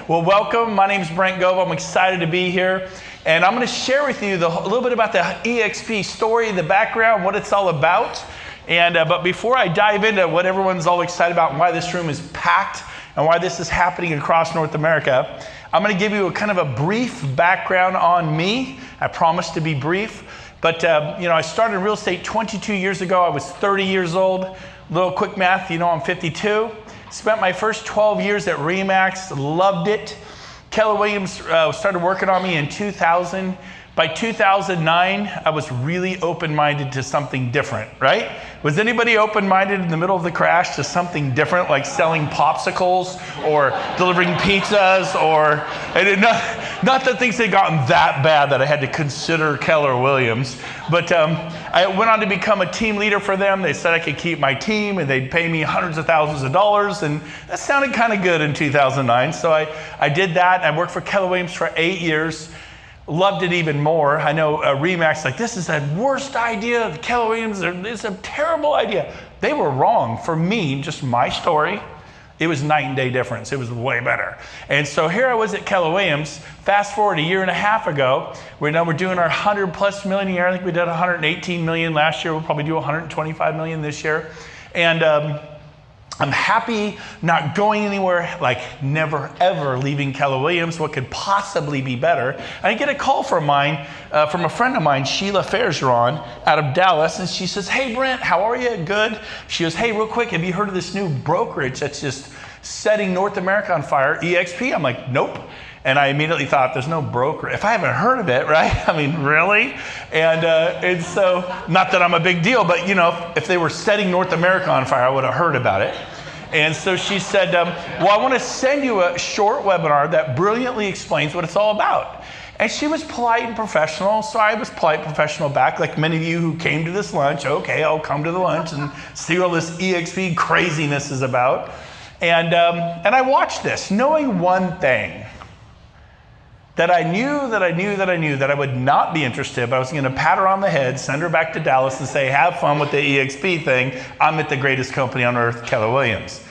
Well, welcome. My name is Brent Gove. I'm excited to be here. And I'm going to share with you a little bit about the eXp story, the background, what it's all about. But before I dive into what everyone's all excited about and why this room is packed and why this is happening across North America, I'm going to give you a kind of a brief background on me. I promise to be brief. But, I started real estate 22 years ago. I was 30 years old. Little quick math, I'm 52. Spent my first 12 years at RE/MAX, loved it. Keller Williams started working on me in 2000. By 2009, I was really open-minded to something different, right? Was anybody open-minded in the middle of the crash to something different, like selling popsicles or delivering pizzas not that things had gotten that bad that I had to consider Keller Williams, but I went on to become a team leader for them. They said I could keep my team and they'd pay me hundreds of thousands of dollars, and that sounded kind of good in 2009. So I did that. I worked for Keller Williams for 8 years. Loved it even more. I know RE/MAX, this is the worst idea. The Keller Williams, it's a terrible idea. They were wrong. For me, just my story, it was night and day difference. It was way better. And so here I was at Keller Williams. Fast forward a year and a half ago, we're doing our 100+ million a year. I think we did 118 million last year. We'll probably do 125 million this year. And I'm happy, not going anywhere, never ever leaving Keller Williams. What could possibly be better? I get a call from a friend of mine, Sheila Fairgeron, out of Dallas, and she says, "Hey Brent, how are you? Good." She goes, "Hey, real quick, have you heard of this new brokerage that's just setting North America on fire, eXp?" I'm like, "Nope." And I immediately thought, there's no broker. If I haven't heard of it, right? I mean, really? And so, not that I'm a big deal, but if they were setting North America on fire, I would have heard about it. And so she said, well, I want to send you a short webinar that brilliantly explains what it's all about. And she was polite and professional, so I was polite and professional back, like many of you who came to this lunch. Okay, I'll come to the lunch and see what all this eXp craziness is about. And I watched this, knowing one thing, that I knew that I would not be interested, but I was going to pat her on the head, send her back to Dallas and say, have fun with the eXp thing. I'm at the greatest company on earth, Keller Williams.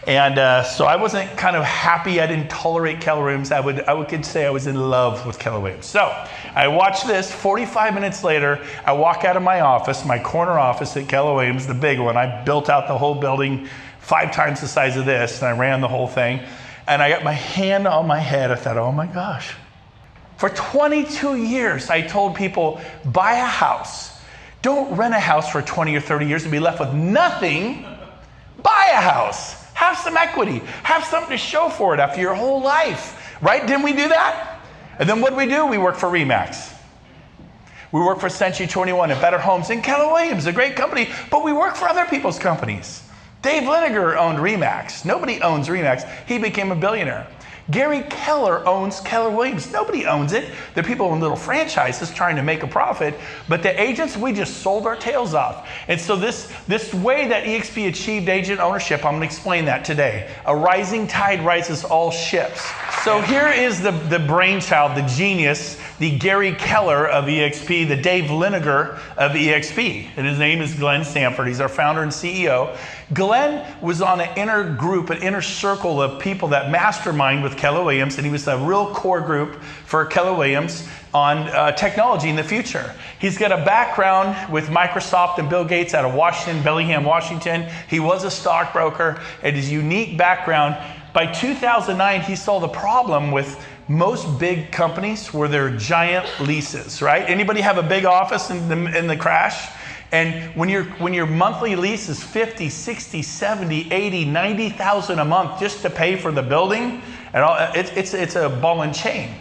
And so I wasn't kind of happy. I didn't tolerate Keller Williams. I could say I was in love with Keller Williams. So I watched this. 45 minutes later, I walk out of my office, my corner office at Keller Williams, the big one. I built out the whole building 5 times the size of this, and I ran the whole thing. And I got my hand on my head. I thought, oh my gosh. For 22 years, I told people, buy a house. Don't rent a house for 20 or 30 years and be left with nothing. Buy a house. Have some equity. Have something to show for it after your whole life. Right? Didn't we do that? And then what do? We work for RE/MAX. We work for Century 21 and Better Homes and Keller Williams, a great company, but we work for other people's companies. Dave Liniger owned RE/MAX. Nobody owns RE/MAX. He became a billionaire. Gary Keller owns Keller Williams. Nobody owns it. The people in little franchises trying to make a profit, but the agents, we just sold our tails off. And so this way that eXp achieved agent ownership, I'm going to explain that today. A rising tide rises all ships. So here is the brainchild, the genius, the Gary Keller of eXp, the Dave Liniger of eXp. And his name is Glenn Sanford. He's our founder and CEO. Glenn was on an inner group, an inner circle of people that mastermind with Keller Williams, and he was a real core group for Keller Williams on technology in the future. He's got a background with Microsoft and Bill Gates out of Washington, Bellingham, Washington. He was a stockbroker, and his unique background. By 2009, he saw the problem with most big companies were their giant leases, right? Anybody have a big office in the crash? And when your monthly lease is 50, 60, 70, 80, 90,000 a month just to pay for the building, and all, it's a ball and chain.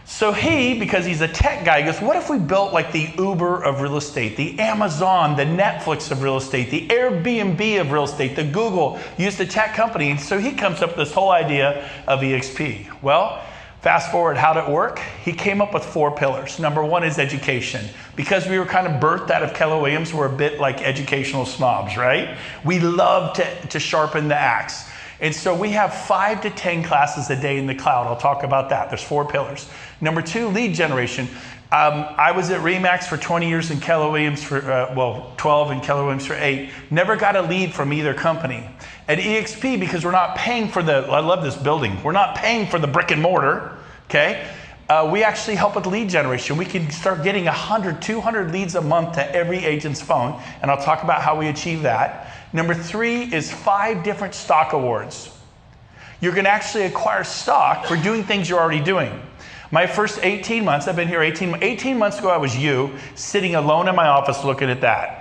So he, because he's a tech guy, goes, what if we built like the Uber of real estate, the Amazon, the Netflix of real estate, the Airbnb of real estate, the Google, used a tech company. And so he comes up with this whole idea of eXp. Well, fast forward, how'd it work? He came up with 4 pillars. Number 1 is education. Because we were kind of birthed out of Keller Williams, we're a bit like educational snobs, right? We love to sharpen the axe. And so we have 5 to 10 classes a day in the cloud. I'll talk about that. There's 4 pillars. Number 2, lead generation. I was at Remax for 20 years and Keller Williams for, 12 and Keller Williams for 8. Never got a lead from either company. At eXp, because we're not paying for I love this building. We're not paying for the brick and mortar, okay? We actually help with lead generation. We can start getting 100, 200 leads a month to every agent's phone, and I'll talk about how we achieve that. Number 3 is 5 different stock awards. You're gonna actually acquire stock for doing things you're already doing. My first 18 months, I've been here 18 months ago, I was sitting alone in my office looking at that.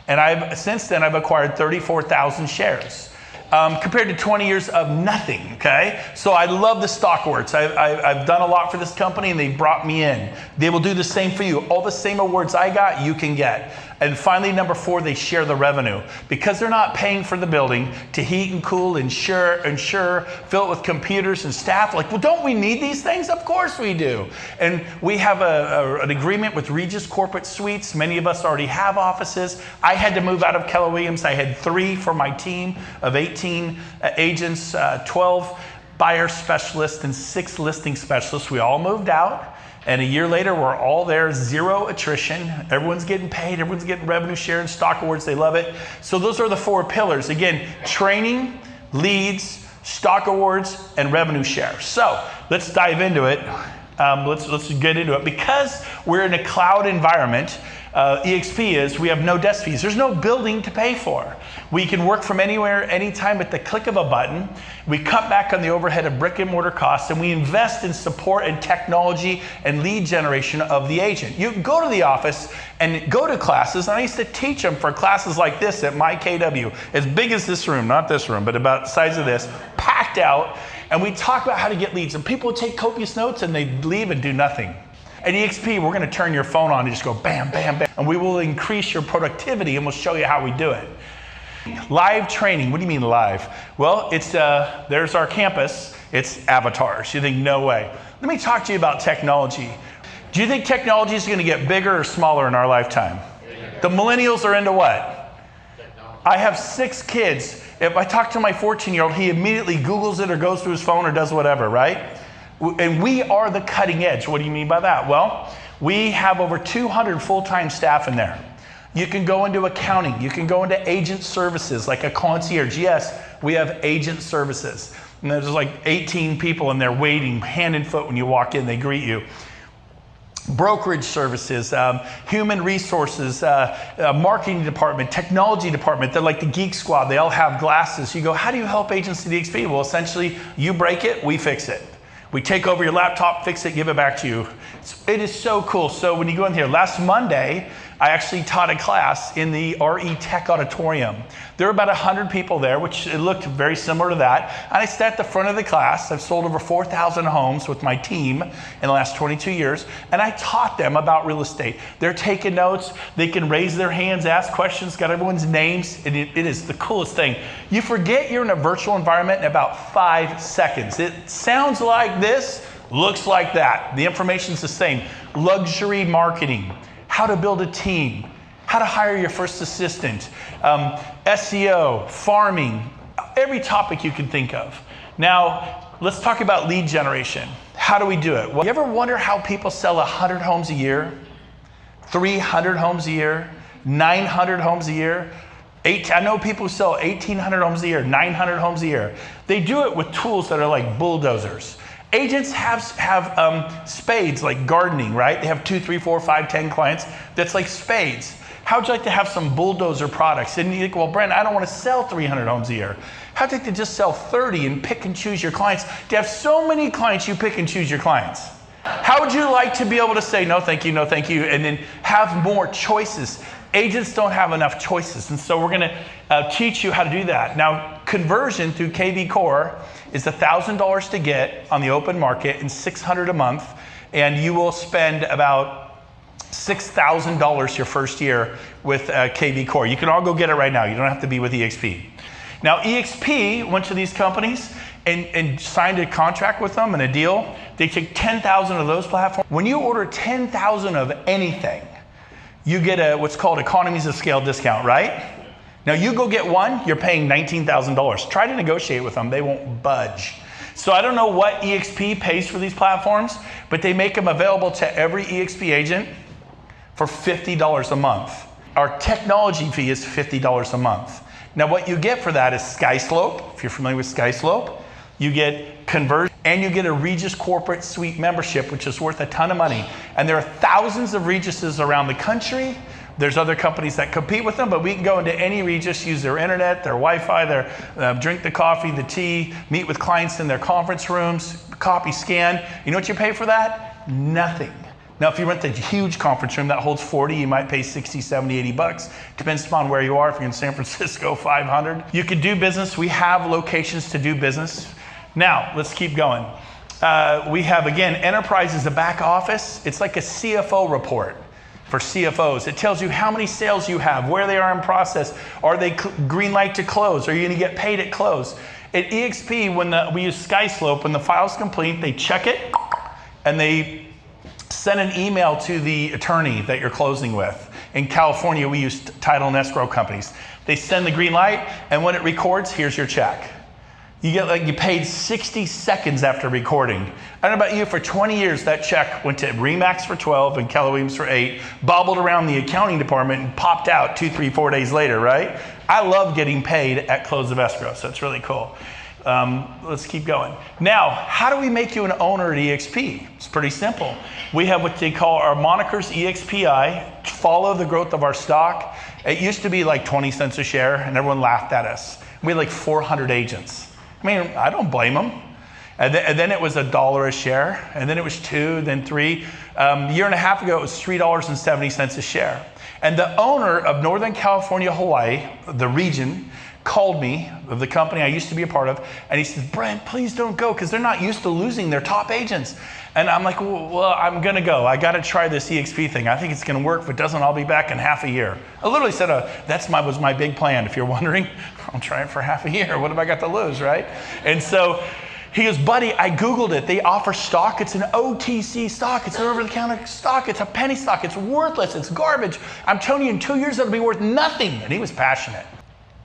And since then, I've acquired 34,000 shares. Compared to 20 years of nothing, okay? So I love the stock awards. I've done a lot for this company and they brought me in. They will do the same for you. All the same awards I got, you can get. And finally, number 4, they share the revenue. Because they're not paying for the building to heat and cool, insure, fill it with computers and staff. Like, well, don't we need these things? Of course we do. And we have an agreement with Regis Corporate Suites. Many of us already have offices. I had to move out of Keller Williams. I had 3 for my team of 18 agents, 12 buyer specialists and 6 listing specialists. We all moved out. And a year later, we're all there, 0 attrition. Everyone's getting paid, everyone's getting revenue share and stock awards, they love it. So those are the 4 pillars. Again, training, leads, stock awards, and revenue share. So let's dive into it. Let's get into it. Because we're in a cloud environment, eXp we have no desk fees. There's no building to pay for. We can work from anywhere, anytime at the click of a button. We cut back on the overhead of brick and mortar costs, and we invest in support and technology and lead generation of the agent. You can go to the office and go to classes, and I used to teach them for classes like this at my KW, as big as this room, not this room, but about the size of this, packed out, and we talk about how to get leads, and people would take copious notes and they'd leave and do nothing. At eXp, we're gonna turn your phone on and just go bam, bam, bam, and we will increase your productivity and we'll show you how we do it. Live training, what do you mean live? Well, there's our campus, it's avatars. You think, no way. Let me talk to you about technology. Do you think technology is gonna get bigger or smaller in our lifetime? The millennials are into what? Technology. I have 6 kids. If I talk to my 14-year-old, he immediately Googles it or goes to his phone or does whatever, right? And we are the cutting edge. What do you mean by that? Well, we have over 200 full-time staff in there. You can go into accounting. You can go into agent services like a concierge. Yes, we have agent services. And there's like 18 people in there waiting hand and foot when you walk in, they greet you. Brokerage services, human resources, marketing department, technology department. They're like the Geek Squad. They all have glasses. You go, how do you help agents at eXp? Well, essentially, you break it, we fix it. We take over your laptop, fix it, give it back to you. It is so cool. So when you go in here, last Monday, I actually taught a class in the RE Tech Auditorium. There were about 100 people there, which it looked very similar to that. And I sat at the front of the class. I've sold over 4,000 homes with my team in the last 22 years. And I taught them about real estate. They're taking notes. They can raise their hands, ask questions, got everyone's names. And it is the coolest thing. You forget you're in a virtual environment in about 5 seconds. It sounds like this, looks like that. The information's the same. Luxury marketing. How to build a team, how to hire your first assistant, SEO, farming, every topic you can think of. Now, let's talk about lead generation. How do we do it? Well, you ever wonder how people sell 100 homes a year, 300 homes a year, 900 homes a year? I know people who sell 1,800 homes a year, 900 homes a year. They do it with tools that are like bulldozers. Agents have spades, like gardening, right? They have 2, 3, 4, 5, 10 clients. That's like spades. How would you like to have some bulldozer products? And you think, well, Brent, I don't want to sell 300 homes a year. How'd you like to just sell 30 and pick and choose your clients? To have so many clients, you pick and choose your clients. How would you like to be able to say, no, thank you, and then have more choices? Agents don't have enough choices, and so we're going to teach you how to do that. Now, conversion through KV Core is $1,000 to get on the open market and $600 a month, and you will spend about $6,000 your first year with KV Core. You can all go get it right now. You don't have to be with eXp. Now, eXp went to these companies and signed a contract with them and a deal. They take 10,000 of those platforms. When you order 10,000 of anything, you get what's called economies of scale discount, right? Now you go get one, you're paying $19,000. Try to negotiate with them, they won't budge. So I don't know what eXp pays for these platforms, but they make them available to every eXp agent for $50 a month. Our technology fee is $50 a month. Now what you get for that is SkySlope. If you're familiar with SkySlope, you get conversion and you get a Regis Corporate Suite membership, which is worth a ton of money. And there are thousands of Regises around the country. There's other companies that compete with them, but we can go into any Regis, use their internet, their Wi-Fi, their drink the coffee, the tea, meet with clients in their conference rooms, copy, scan. You know what you pay for that? Nothing. Now, if you rent a huge conference room that holds 40, you might pay 60, 70, 80 bucks. Depends upon where you are. If you're in San Francisco, 500. You could do business. We have locations to do business. Now, let's keep going. We have, again, enterprise is a back office. It's like a CFO report for CFOs. It tells you how many sales you have, where they are in process. Are they green light to close? Are you going to get paid at close? At eXp, when we use SkySlope, when the file's complete, they check it and they send an email to the attorney that you're closing with. In California, we use title and escrow companies. They send the green light, and when it records, here's your check. You get you paid 60 seconds after recording. I don't know about you, for 20 years, that check went to Remax for 12 and Keller Williams for 8, bobbled around the accounting department and popped out 2, 3, 4 days later, right? I love getting paid at close of escrow, so it's really cool. Let's keep going. Now, how do we make you an owner at eXp? It's pretty simple. We have what they call our monikers EXPI, follow the growth of our stock. It used to be like 20 cents a share and everyone laughed at us. We had like 400 agents. I mean, I don't blame them. And then it was $1 a share, and then it was $2, then $3. A year and a half ago, it was $3.70 a share. And the owner of Northern California, Hawaii, the region, called me, of the company I used to be a part of, and he said, Brent, please don't go, because they're not used to losing their top agents. And I'm like, well, I'm gonna go. I gotta try this eXp thing. I think it's gonna work. If it doesn't, I'll be back in half a year. I literally said, was my big plan. If you're wondering, I'll try it for half a year. What have I got to lose, right? And so he goes, buddy, I Googled it. They offer stock. It's an OTC stock. It's an over-the-counter stock. It's a penny stock. It's worthless. It's garbage. I'm telling you, in 2 years, it'll be worth nothing. And he was passionate.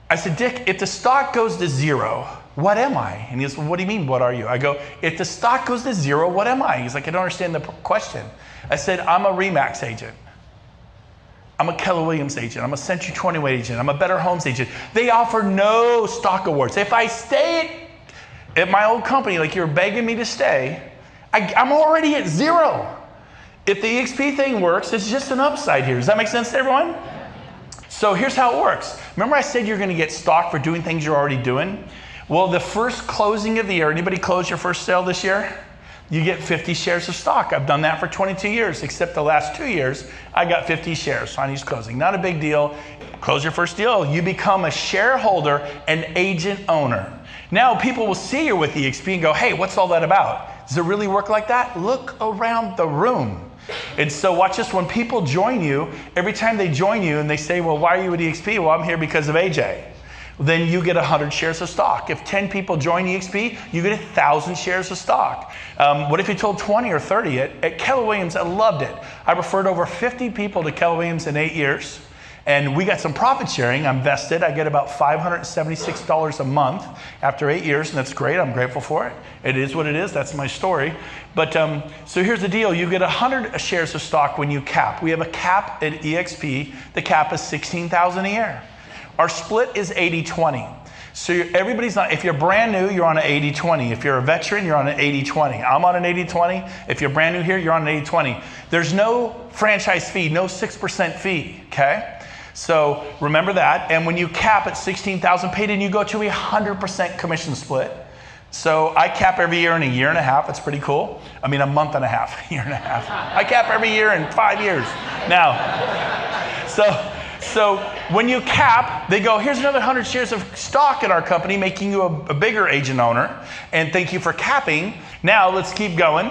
I said, Dick, if the stock goes to zero, what am I? And he goes, well, what do you mean, what are you? I go, if the stock goes to zero, what am I? He's like, I don't understand the question. I said, I'm a Remax agent. I'm a Keller Williams agent. I'm a Century 21 agent. I'm a Better Homes agent. They offer no stock awards. If I stay at my old company, like you're begging me to stay, I'm already at zero. If the eXp thing works, it's just an upside here. Does that make sense to everyone? So here's how it works. Remember I said you're gonna get stock for doing things you're already doing? Well, the first closing of the year, anybody close your first sale this year? You get 50 shares of stock. I've done that for 22 years, except the last 2 years, I got 50 shares on each closing. Not a big deal. Close your first deal, you become a shareholder and agent owner. Now people will see you with eXp and go, hey, what's all that about? Does it really work like that? Look around the room. And so watch this, when people join you, every time they join you and they say, well, why are you at eXp? Well, I'm here because of AJ. Then you get 100 shares of stock. If 10 people join eXp, you get 1,000 shares of stock. What if you told 20 or 30? At Keller Williams, I loved it. I referred over 50 people to Keller Williams in 8 years. And we got some profit sharing. I'm vested. I get about $576 a month after 8 years, and that's great. I'm grateful for it. It is what it is. That's my story. But so here's the deal. You get 100 shares of stock when you cap. We have a cap at eXp. The cap is $16,000 a year. Our split is 80-20. So everybody's not, if you're brand new, you're on an 80-20. If you're a veteran, you're on an 80-20. I'm on an 80-20. If you're brand new here, you're on an 80-20. There's no franchise fee, no 6% fee, okay? So remember that. And when you cap at $16,000 paid in, you go to a 100% commission split. So I cap every year in a year and a half. It's pretty cool. I mean, a month and a half, a year and a half. I cap every year in 5 years. Now, so when you cap, they go, here's another 100 shares of stock in our company, making you a bigger agent owner. And thank you for capping. Now let's keep going.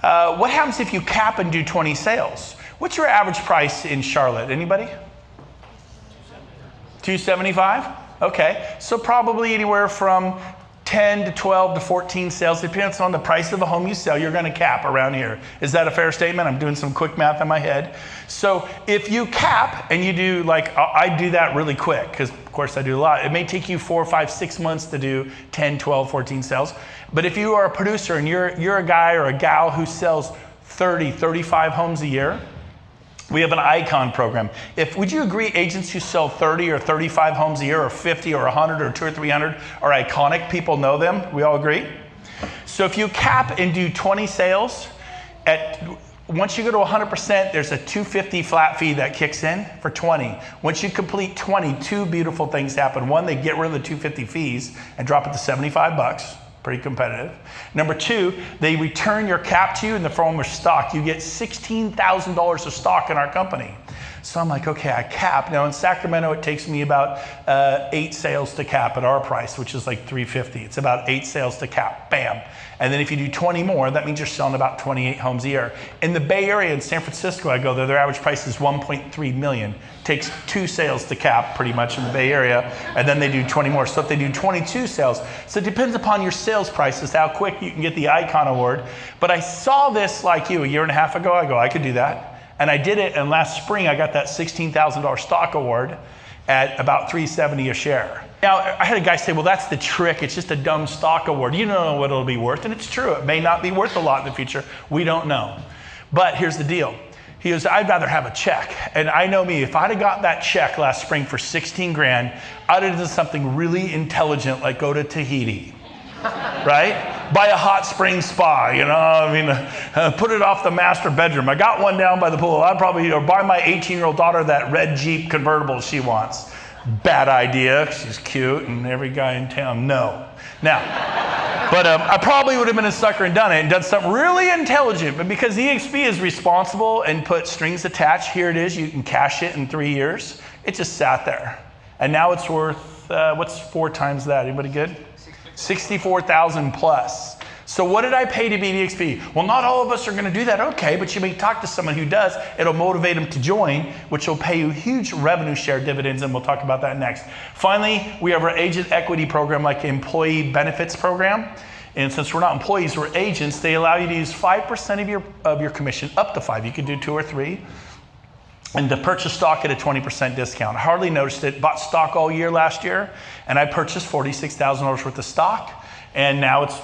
What happens if you cap and do 20 sales? What's your average price in Charlotte? Anybody? 275? Okay, so probably anywhere from 10 to 12 to 14 sales, depends on the price of the home you sell, you're going to cap around here. Is that a fair statement? I'm doing some quick math in my head. So if you cap and you do like, I do that really quick because of course I do a lot. It may take you 4, 5, 6 months to do 10, 12, 14 sales. But if you are a producer and you're a guy or a gal who sells 30, 35 homes a year, we have an icon program. Would you agree agents who sell 30 or 35 homes a year or 50 or 100 or 200 or 300 are iconic? People know them. We all agree? So if you cap and do 20 sales, once you go to 100%, there's a $250 flat fee that kicks in for 20. Once you complete 20, two beautiful things happen. One, they get rid of the $250 fees and drop it to 75 bucks. Pretty competitive. Number two, they return your cap to you in the form of stock. You get $16,000 of stock in our company. So I'm like, okay, I cap. Now in Sacramento, it takes me about 8 sales to cap at our price, which is like $350. It's about 8 sales to cap, bam. And then if you do 20 more, that means you're selling about 28 homes a year. In the Bay Area, in San Francisco, I go there, their average price is $1.3 million. Takes 2 sales to cap pretty much in the Bay Area, and then they do 20 more. So if they do 22 sales, so it depends upon your sales prices, how quick you can get the Icon Award. But I saw this like you a year and a half ago. I go, I could do that. And I did it, and last spring I got that $16,000 stock award at about $370 a share. Now, I had a guy say, well, that's the trick. It's just a dumb stock award. You don't know what it'll be worth, and it's true. It may not be worth a lot in the future. We don't know. But here's the deal. He goes, I'd rather have a check. And I know me, if I'd have got that check last spring for 16 grand, I'd have done something really intelligent like go to Tahiti. Right? Buy a hot spring spa, you know, I mean, put it off the master bedroom. I got one down by the pool. I'd probably, or buy my 18-year-old daughter that red Jeep convertible she wants. Bad idea. She's cute and every guy in town, no. Now, but I probably would have been a sucker and done it and done something really intelligent. But because eXp is responsible and put strings attached, here it is. You can cash it in 3 years. It just sat there. And now it's worth, what's 4 times that? Anybody good? 64,000 plus. So what did I pay to beat eXp? Well, not all of us are going to do that. Okay, but you may talk to someone who does. It'll motivate them to join, which will pay you huge revenue share dividends, and we'll talk about that next. Finally, we have our agent equity program, like employee benefits program. And since we're not employees, we're agents, they allow you to use 5% of your commission, up to 5. You can do 2 or 3. And to purchase stock at a 20% discount. I hardly noticed it. Bought stock all year last year, and I purchased $46,000 worth of stock. And now it's,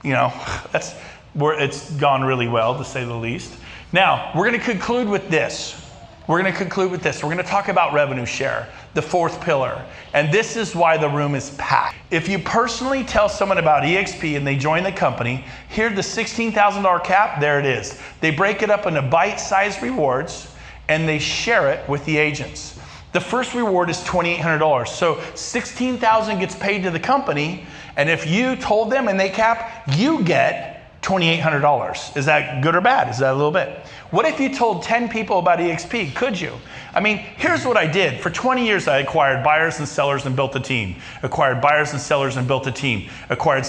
you know, that's where it's gone really well, to say the least. Now, we're going to conclude with this. We're going to talk about revenue share, the 4th pillar. And this is why the room is packed. If you personally tell someone about eXp and they join the company, here's the $16,000 cap, there it is. They break it up into bite-sized rewards, and they share it with the agents. The first reward is $2,800. So $16,000 gets paid to the company, and if you told them and they cap, you get $2,800. Is that good or bad? Is that a little bit? What if you told 10 people about eXp? Could you? I mean, here's what I did. For 20 years, I acquired buyers and sellers and built a team. Acquired buyers and sellers and built a team. Acquired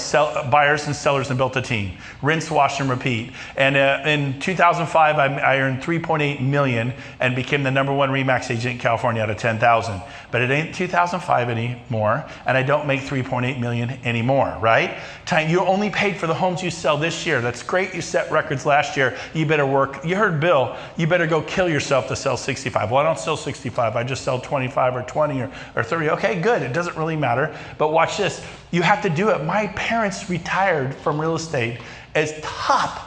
buyers and sellers and built a team. Rinse, wash, and repeat. And in 2005, I earned $3.8 million and became the #1 RE/MAX agent in California out of 10,000. But it ain't 2005 anymore, and I don't make $3.8 million anymore, right? You only paid for the homes you sell this year. That's great. You set records last year. You better work. You heard Bill. You better go kill yourself to sell 65. Well, I don't sell 65. I just sell 25 or 20 or 30. Okay, good. It doesn't really matter. But watch this. You have to do it. My parents retired from real estate as top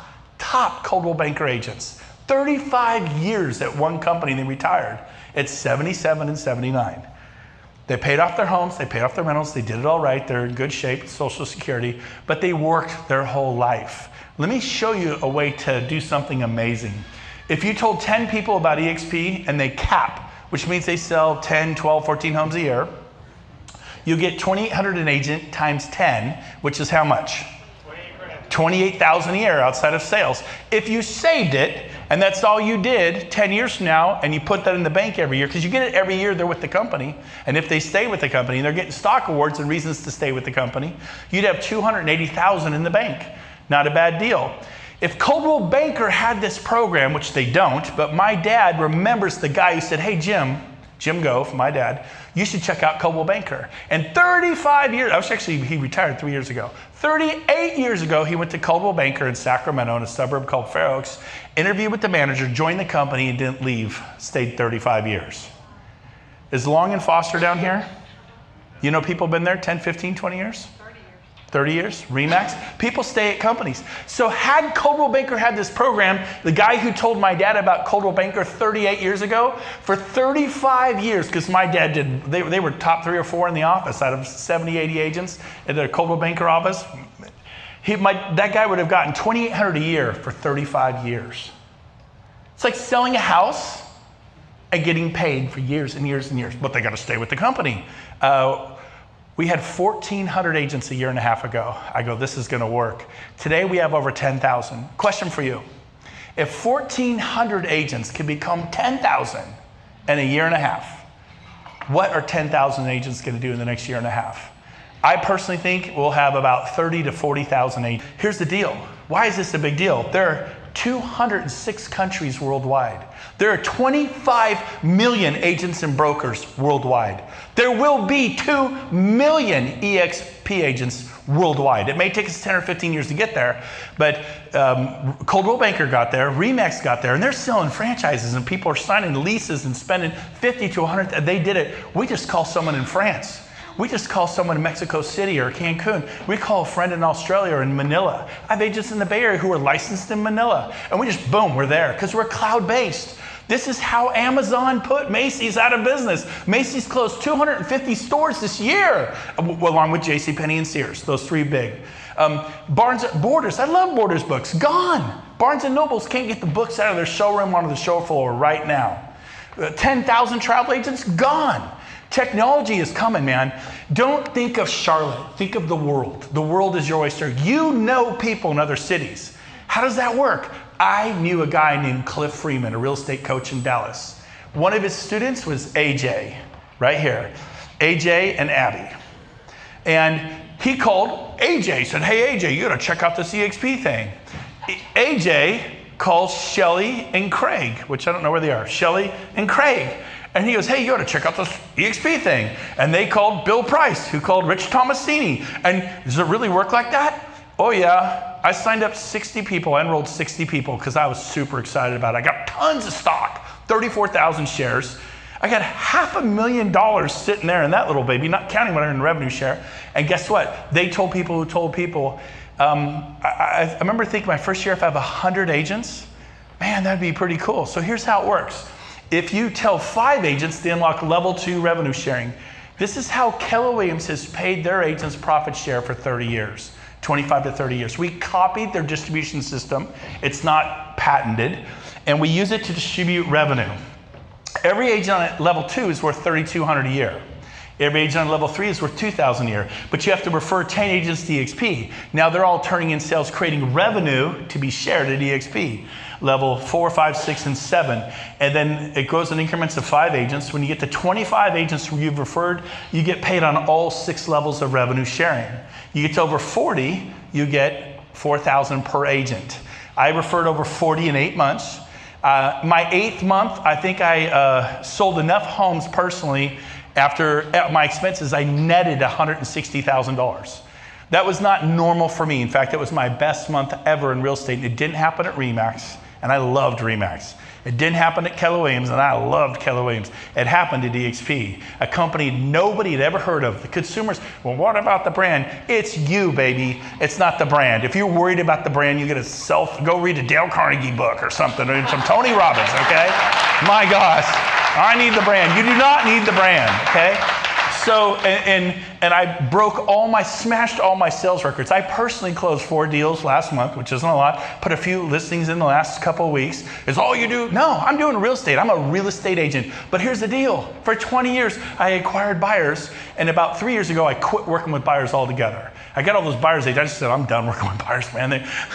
Coldwell Banker agents. 35 years at one company. They retired at 77 and 79. They paid off their homes, they paid off their rentals, they did it all right, they're in good shape with Social Security, but they worked their whole life. Let me show you a way to do something amazing. If you told 10 people about eXp and they cap, which means they sell 10, 12, 14 homes a year, you get $2,800 an agent times 10, which is how much? $28,000 a year outside of sales. If you saved it, and that's all you did 10 years from now, and you put that in the bank every year, because you get it every year they're with the company, and if they stay with the company, and they're getting stock awards and reasons to stay with the company, you'd have $280,000 in the bank. Not a bad deal. If Coldwell Banker had this program, which they don't, but my dad remembers the guy who said, hey, Jim, Jim Gove, my dad, you should check out Coldwell Banker. And 35 years, he retired 3 years ago. 38 years ago, he went to Coldwell Banker in Sacramento in a suburb called Fair Oaks, interviewed with the manager, joined the company, and didn't leave, stayed 35 years. Is Long and Foster down here? You know people been there 10, 15, 20 years? 30 years, Remax. People stay at companies. So had Coldwell Banker had this program, the guy who told my dad about Coldwell Banker 38 years ago, for 35 years, because my dad did, they were top 3 or 4 in the office out of 70, 80 agents at the Coldwell Banker office. That guy would have gotten $2,800 a year for 35 years. It's like selling a house and getting paid for years and years and years, but they got to stay with the company. We had 1,400 agents a year and a half ago. I go, this is going to work. Today we have over 10,000. Question for you. If 1,400 agents can become 10,000 in a year and a half, what are 10,000 agents going to do in the next year and a half? I personally think we'll have about 30 to 40,000 agents. Here's the deal. Why is this a big deal? There are 206 countries worldwide. There are 25 million agents and brokers worldwide. There will be 2 million eXp agents worldwide. It may take us 10 or 15 years to get there, but Coldwell Banker got there, Remax got there, and they're selling franchises, and people are signing leases and spending 50 to 100. They did it. We just call someone in France. We just call someone in Mexico City or Cancun. We call a friend in Australia or in Manila. I have agents in the Bay Area who are licensed in Manila. And we just, boom, we're there because we're cloud-based. This is how Amazon put Macy's out of business. Macy's closed 250 stores this year, along with JCPenney and Sears, those 3 big. Borders, I love Borders books, gone. Barnes & Nobles can't get the books out of their showroom onto the show floor right now. 10,000 travel agents, gone. Technology is coming, man. Don't think of Charlotte. Think of the world. The world is your oyster. You know people in other cities. How does that work? I knew a guy named Cliff Freeman, a real estate coach in Dallas. One of his students was AJ, right here. AJ and Abby. And he called AJ, said, hey, AJ, you got to check out this eXp thing. AJ calls Shelly and Craig, which I don't know where they are. Shelly and Craig. And he goes, hey, you ought to check out this eXp thing. And they called Bill Price, who called Rich Tomasini. And does it really work like that? Oh, yeah. I signed up 60 people. I enrolled 60 people because I was super excited about it. I got tons of stock, 34,000 shares. I got $500,000 sitting there in that little baby, not counting what I earned in revenue share. And guess what? They told people who told people. I remember thinking my first year, if I have 100 agents, man, that'd be pretty cool. So here's how it works. If you tell 5 agents, they unlock level 2 revenue sharing. This is how Keller Williams has paid their agents profit share for 30 years, 25 to 30 years. We copied their distribution system. It's not patented. And we use it to distribute revenue. Every agent on level 2 is worth $3,200 a year. Every agent on level 3 is worth $2,000 a year. But you have to refer 10 agents to eXp. Now they're all turning in sales, creating revenue to be shared at eXp. Level 4, 5, 6, and 7. And then it goes in increments of 5 agents. When you get to 25 agents who you've referred, you get paid on all 6 levels of revenue sharing. You get to over 40, you get $4,000 per agent. I referred over 40 in 8 months. My 8th month, I think I sold enough homes personally. After my expenses, I netted $160,000. That was not normal for me. In fact, it was my best month ever in real estate. It didn't happen at Remax, and I loved Remax. It didn't happen at Keller Williams, and I loved Keller Williams. It happened at eXp, a company nobody had ever heard of. The consumers, well, what about the brand? It's you, baby. It's not the brand. If you're worried about the brand, you get go read a Dale Carnegie book or something, or some Tony Robbins, okay? My gosh, I need the brand. You do not need the brand, okay? So, and I smashed all my sales records. I personally closed 4 deals last month, which isn't a lot. Put a few listings in the last couple of weeks. Is all you do? No, I'm doing real estate. I'm a real estate agent. But here's the deal. For 20 years, I acquired buyers. And about 3 years ago, I quit working with buyers altogether. I got all those buyers. I just said, I'm done working with buyers, man.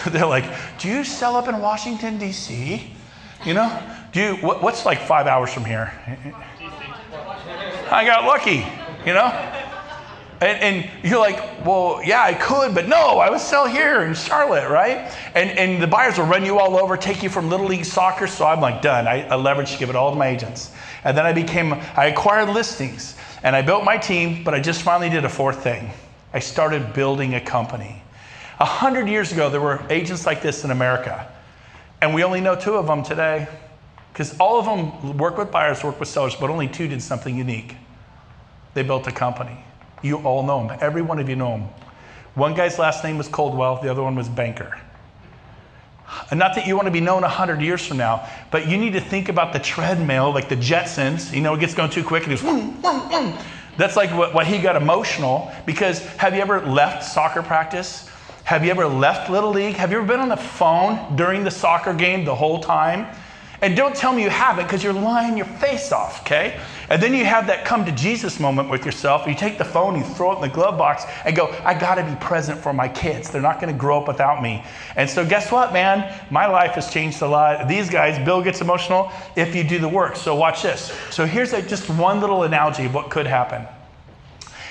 They're like, do you sell up in Washington, D.C.? You know? What's like 5 hours from here? I got lucky. You know? And you're like, well, yeah, I could, but no, I would sell here in Charlotte, right? And the buyers will run you all over, take you from Little League soccer. So I'm like, done. I leveraged to give it all to my agents. And then I acquired listings and I built my team, but I just finally did a fourth thing. I started building a company. 100 years ago, there were agents like this in America. And we only know 2 of them today because all of them work with buyers, work with sellers, but only 2 did something unique. They built a company. You all know him. Every one of you know him. One guy's last name was Coldwell. The other one was Banker. And not that you want to be known 100 years from now, but you need to think about the treadmill, like the Jetsons. You know, it gets going too quick and it's vroom, vroom, vroom. That's like what he got emotional because have you ever left soccer practice? Have you ever left Little League? Have you ever been on the phone during the soccer game the whole time? And don't tell me you haven't because you're lying your face off, okay? And then you have that come to Jesus moment with yourself. You take the phone, you throw it in the glove box and go, I gotta be present for my kids. They're not gonna grow up without me. And so guess what, man? My life has changed a lot. These guys, Bill gets emotional if you do the work. So watch this. So here's just one little analogy of what could happen.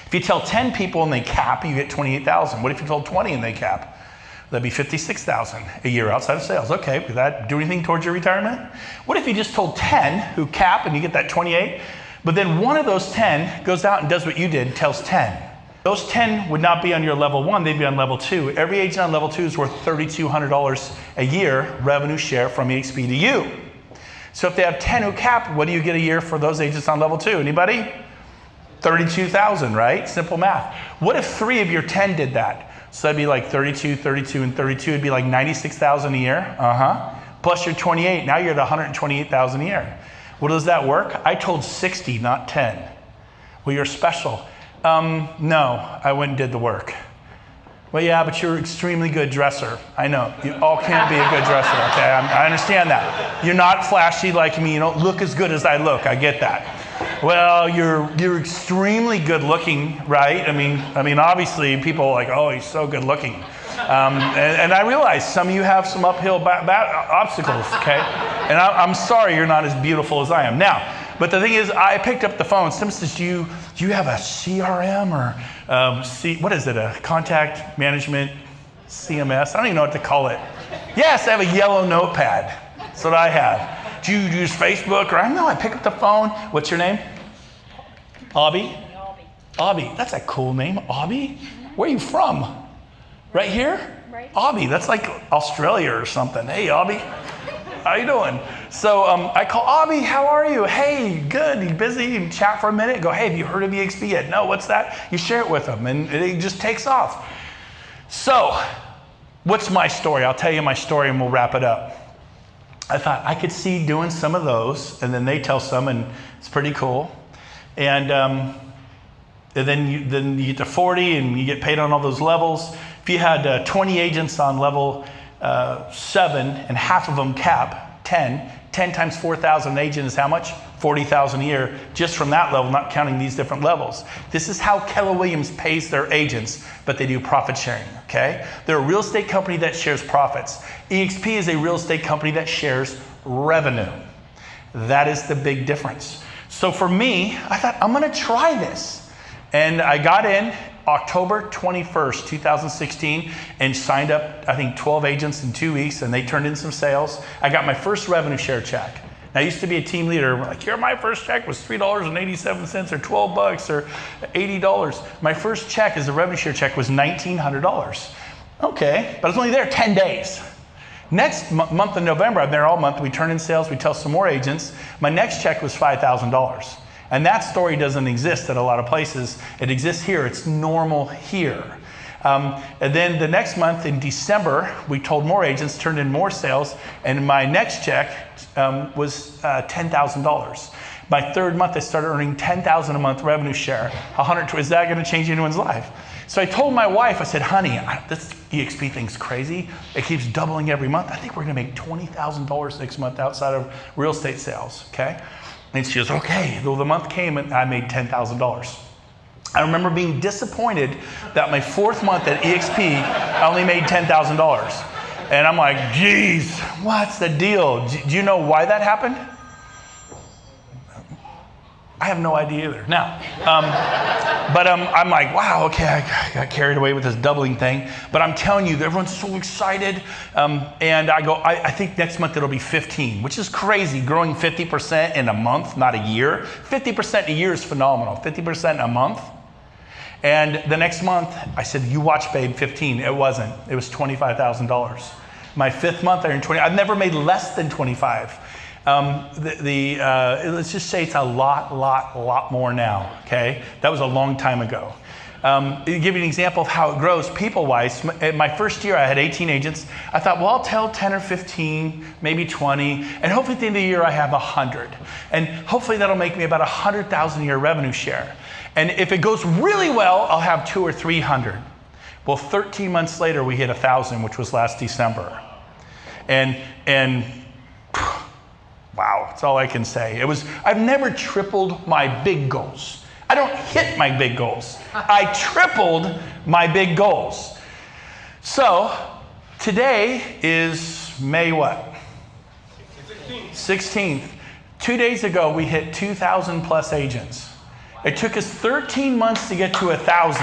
If you tell 10 people and they cap, you get 28,000. What if you told 20 and they cap? That'd be 56,000 a year outside of sales. Okay, would that do anything towards your retirement? What if you just told 10 who cap and you get that 28, but then one of those 10 goes out and does what you did, tells 10. Those 10 would not be on your level 1, they'd be on level 2. Every agent on level 2 is worth $3,200 a year revenue share from eXp to you. So if they have 10 who cap, what do you get a year for those agents on level 2? Anybody? 32,000, right? Simple math. What if 3 of your 10 did that? So that'd be like 32, 32, and 32. It'd be like 96,000 a year. Plus your 28. Now you're at 128,000 a year. Well, does that work? I told 60, not 10. Well, you're special. No, I went and did the work. Well, yeah, but you're an extremely good dresser. I know. You all can't be a good dresser, okay? I understand that. You're not flashy like me. You don't look as good as I look. I get that. Well, you're extremely good looking, right? I mean, obviously people are like, oh, he's so good looking. And I realize some of you have some uphill obstacles, okay? And I'm sorry you're not as beautiful as I am. Now, but the thing is, I picked up the phone. Someone says, do you have a CRM or what is it, a contact management CMS? I don't even know what to call it. Yes, I have a yellow notepad. That's what I have. Do you use Facebook? Or no, I pick up the phone. What's your name? Abby? Abby. That's a cool name. Abby? Where are you from? Right here? Right. Abby. That's like Australia or something. Hey, Abby. How you doing? So I call Abby. How are you? Hey, good. You busy? You chat for a minute. Go, hey, have you heard of eXp yet? No, what's that? You share it with them, and it just takes off. So what's my story? I'll tell you my story, and we'll wrap it up. I thought I could see doing some of those, and then they tell some, and it's pretty cool. And then you get to 40, and you get paid on all those levels. If you had 20 agents on level 7, and half of them cap 10 times 4,000 agent is how much? 40,000 a year, just from that level, not counting these different levels. This is how Keller Williams pays their agents, but they do profit sharing, okay? They're a real estate company that shares profits. eXp is a real estate company that shares revenue. That is the big difference. So for me, I thought, I'm gonna try this. And I got in October 21st, 2016, and signed up, I think, 12 agents in 2 weeks, and they turned in some sales. I got my first revenue share check. Now, I used to be a team leader. Like, here, my first check was $3.87 or $12 or $80. My first check as a revenue share check was $1,900. Okay, but I was only there 10 days. Next month in November, I'm there all month. We turn in sales. We tell some more agents. My next check was $5,000. And that story doesn't exist at a lot of places. It exists here. It's normal here. And then the next month in December, we told more agents, turned in more sales, and my next check was $10,000. My third month, I started earning $10,000 a month revenue share. Is that going to change anyone's life? So I told my wife, I said, honey, this eXp thing's crazy. It keeps doubling every month. I think we're going to make $20,000 next month outside of real estate sales, okay? And she goes, okay. Well, the month came and I made $10,000. I remember being disappointed that my fourth month at eXp, I only made $10,000. And I'm like, geez, what's the deal? Do you know why that happened? I have no idea either. Now, but I'm like, wow, okay, I got carried away with this doubling thing. But I'm telling you, everyone's so excited. And I go, I think next month it'll be 15, which is crazy. Growing 50% in a month, not a year. 50% a year is phenomenal. 50% in a month. And the next month, I said, you watch, babe, 15. It wasn't. It was $25,000. My 5th month, I earned 20. I've never made less than 25. Let's just say it's a lot more now, okay? That was a long time ago. To give you an example of how it grows people-wise, my first year I had 18 agents. I thought, well, I'll tell 10 or 15, maybe 20, and hopefully at the end of the year I have 100. And hopefully that'll make me about $100,000 a year revenue share. And if it goes really well, I'll have 200 or 300. Well, 13 months later, we hit 1,000, which was last December. And wow, that's all I can say. I've never tripled my big goals. I don't hit my big goals. I tripled my big goals. So today is May what? 16th. 2 days ago, we hit 2,000 plus agents. It took us 13 months to get to 1,000.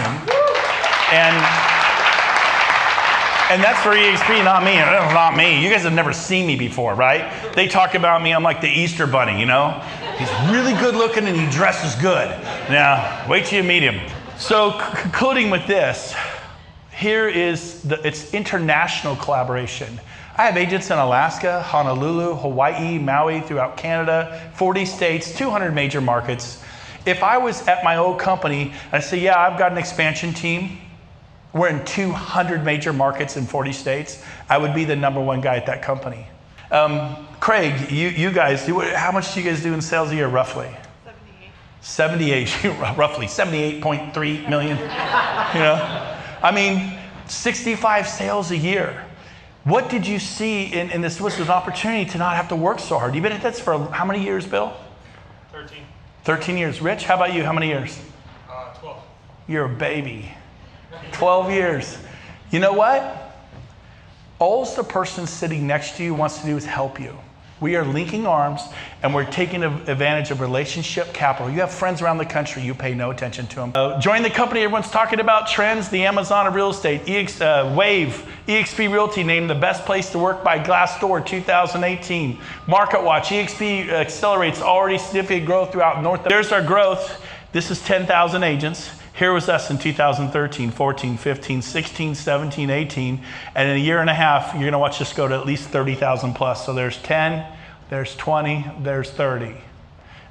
And that's for eXp, not me. Not me. You guys have never seen me before, right? They talk about me, I'm like the Easter bunny, you know? He's really good looking and he dresses good. Now, wait till you meet him. So concluding with this, here is it's international collaboration. I have agents in Alaska, Honolulu, Hawaii, Maui, throughout Canada, 40 states, 200 major markets. If I was at my old company, I'd say, yeah, I've got an expansion team. We're in 200 major markets in 40 states. I would be the #1 guy at that company. Craig, you guys, how much do you guys do in sales a year, roughly? 78, roughly 78.3 million. You know, I mean, 65 sales a year. What did you see in this? Was an opportunity to not have to work so hard. You've been at this for how many years, Bill? 13. 13 years. Rich, how about you? How many years? 12. You're a baby. 12 years. You know what? All the person sitting next to you wants to do is help you. We are linking arms and we're taking advantage of relationship capital. You have friends around the country, you pay no attention to them. Join the company, everyone's talking about trends, the Amazon of real estate. Wave, eXp Realty named the best place to work by Glassdoor 2018. MarketWatch, eXp accelerates already significant growth throughout North. There's our growth. This is 10,000 agents. Here was us in 2013, 14, 15, 16, 17, 18. And in a year and a half, you're gonna watch this go to at least 30,000 plus. So there's 10, there's 20, there's 30.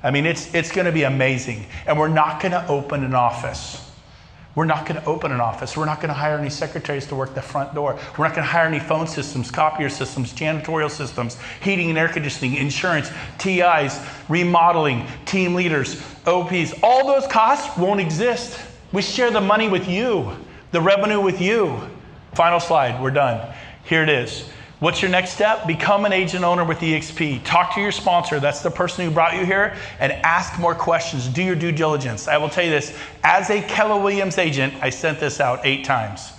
I mean, it's gonna be amazing. And we're not gonna open an office. We're not gonna open an office. We're not gonna hire any secretaries to work the front door. We're not gonna hire any phone systems, copier systems, janitorial systems, heating and air conditioning, insurance, TIs, remodeling, team leaders, OPs. All those costs won't exist. We share the money with you, the revenue with you. Final slide, we're done. Here it is. What's your next step? Become an agent owner with eXp. Talk to your sponsor, that's the person who brought you here, and ask more questions. Do your due diligence. I will tell you this, as a Keller Williams agent, I sent this out 8 times.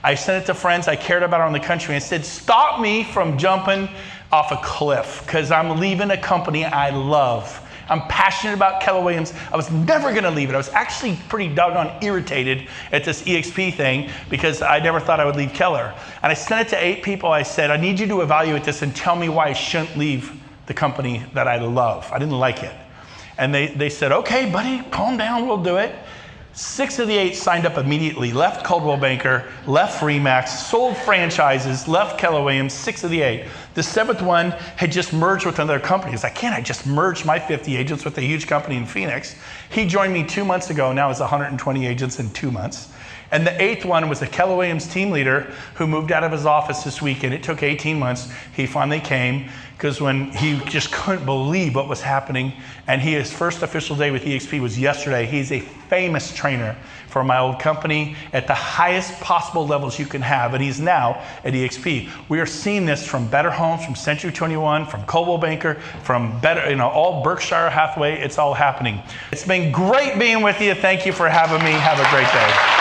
I sent it to friends I cared about around the country and said, stop me from jumping off a cliff, because I'm leaving a company I love. I'm passionate about Keller Williams. I was never gonna leave it. I was actually pretty doggone irritated at this eXp thing because I never thought I would leave Keller. And I sent it to 8 people. I said, I need you to evaluate this and tell me why I shouldn't leave the company that I love. I didn't like it. And they said, okay, buddy, calm down, we'll do it. 6 of the 8 signed up immediately, left Coldwell Banker, left Remax, sold franchises, left Keller Williams, 6 of the 8. The 7th one had just merged with another company. He's like, can't I just merge my 50 agents with a huge company in Phoenix? He joined me 2 months ago, now it's 120 agents in 2 months. And the 8th one was a Keller Williams team leader who moved out of his office this week, and it took 18 months. He finally came because when he just couldn't believe what was happening, and his first official day with eXp was yesterday. He's a famous trainer for my old company at the highest possible levels you can have, and he's now at eXp. We are seeing this from Better Homes, from Century 21, from Coldwell Banker, from all Berkshire Hathaway. It's all happening. It's been great being with you. Thank you for having me. Have a great day.